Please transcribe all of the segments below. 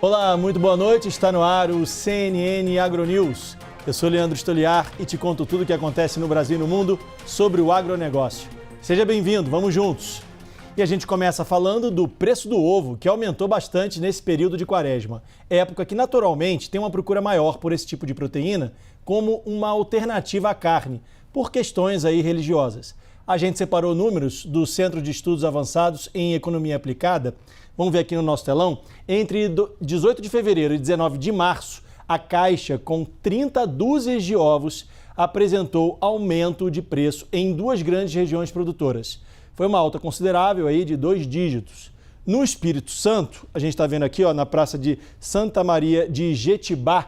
Olá, muito boa noite. Está no ar o CNN AgroNews. Eu sou Leandro Stoliar e te conto tudo o que acontece no Brasil e no mundo sobre o agronegócio. Seja bem-vindo, vamos juntos. E a gente começa falando do preço do ovo, que aumentou bastante nesse período de quaresma. Época que naturalmente tem uma procura maior por esse tipo de proteína como uma alternativa à carne, por questões aí religiosas. A gente separou números do Centro de Estudos Avançados em Economia Aplicada. Vamos ver aqui no nosso telão. Entre 18 de fevereiro e 19 de março, a caixa com 30 dúzias de ovos apresentou aumento de preço em duas grandes regiões produtoras. Foi uma alta considerável aí de 2 dígitos. No Espírito Santo, a gente está vendo aqui na Praça de Santa Maria de Jetibá,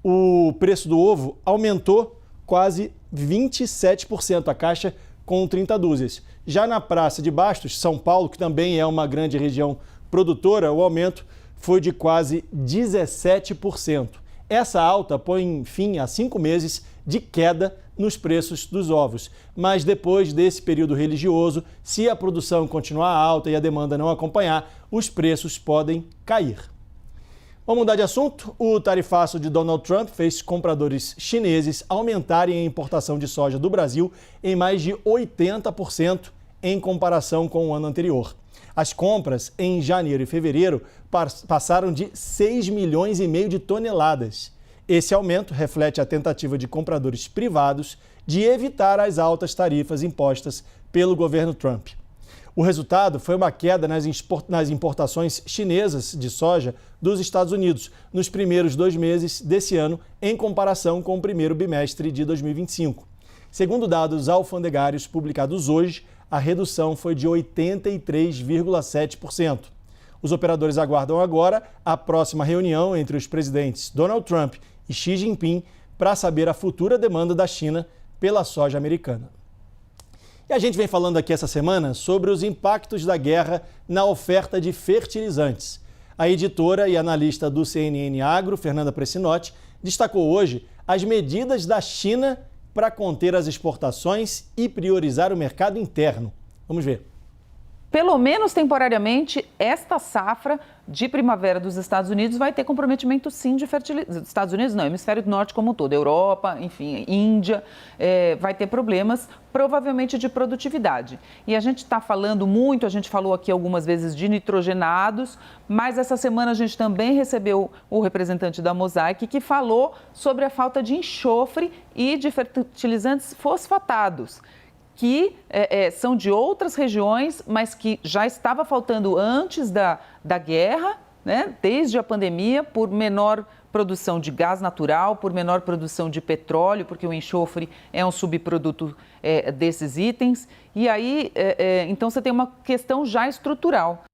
o preço do ovo aumentou quase 27%, a caixa com 30 dúzias. Já na Praça de Bastos, São Paulo, que também é uma grande região produtora, o aumento foi de quase 17%. Essa alta põe fim a 5 meses de queda nos preços dos ovos. Mas depois desse período religioso, se a produção continuar alta e a demanda não acompanhar, os preços podem cair. Vamos mudar de assunto? O tarifaço de Donald Trump fez compradores chineses aumentarem a importação de soja do Brasil em mais de 80% em comparação com o ano anterior. As compras em janeiro e fevereiro passaram de 6,5 milhões de toneladas. Esse aumento reflete a tentativa de compradores privados de evitar as altas tarifas impostas pelo governo Trump. O resultado foi uma queda nas importações chinesas de soja dos Estados Unidos nos primeiros 2 meses desse ano, em comparação com o primeiro bimestre de 2025. Segundo dados alfandegários publicados hoje, a redução foi de 83,7%. Os operadores aguardam agora a próxima reunião entre os presidentes Donald Trump e Xi Jinping para saber a futura demanda da China pela soja americana. E a gente vem falando aqui essa semana sobre os impactos da guerra na oferta de fertilizantes. A editora e analista do CNN Agro, Fernanda Pressinotti, destacou hoje as medidas da China para conter as exportações e priorizar o mercado interno. Vamos ver. Pelo menos temporariamente, esta safra de primavera dos Estados Unidos vai ter comprometimento sim de fertilizantes. Estados Unidos não, hemisfério do norte como um todo, Europa, enfim, Índia, vai ter problemas provavelmente de produtividade. E a gente está falando muito, a gente falou aqui algumas vezes de nitrogenados, mas essa semana a gente também recebeu o representante da Mosaic que falou sobre a falta de enxofre e de fertilizantes fosfatados, que são de outras regiões, mas que já estava faltando antes da guerra, né? Desde a pandemia, por menor produção de gás natural, por menor produção de petróleo, porque o enxofre é um subproduto desses itens. E aí, então, você tem uma questão já estrutural.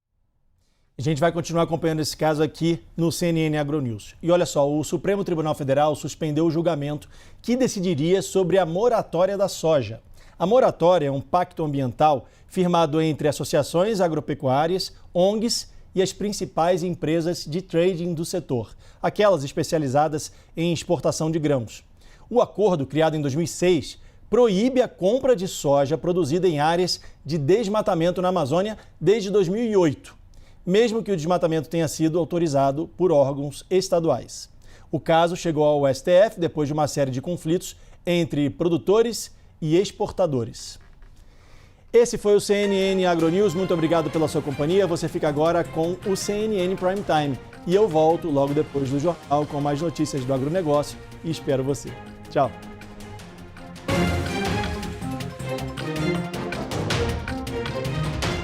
A gente vai continuar acompanhando esse caso aqui no CNN AgroNews. E olha só, o Supremo Tribunal Federal suspendeu o julgamento que decidiria sobre a moratória da soja. A moratória é um pacto ambiental firmado entre associações agropecuárias, ONGs e as principais empresas de trading do setor, aquelas especializadas em exportação de grãos. O acordo, criado em 2006, proíbe a compra de soja produzida em áreas de desmatamento na Amazônia desde 2008, mesmo que o desmatamento tenha sido autorizado por órgãos estaduais. O caso chegou ao STF depois de uma série de conflitos entre produtores e exportadores. Esse foi o CNN AgroNews. Muito obrigado pela sua companhia. Você fica agora com o CNN Prime Time. E eu volto logo depois do jornal com mais notícias do agronegócio e espero você. Tchau!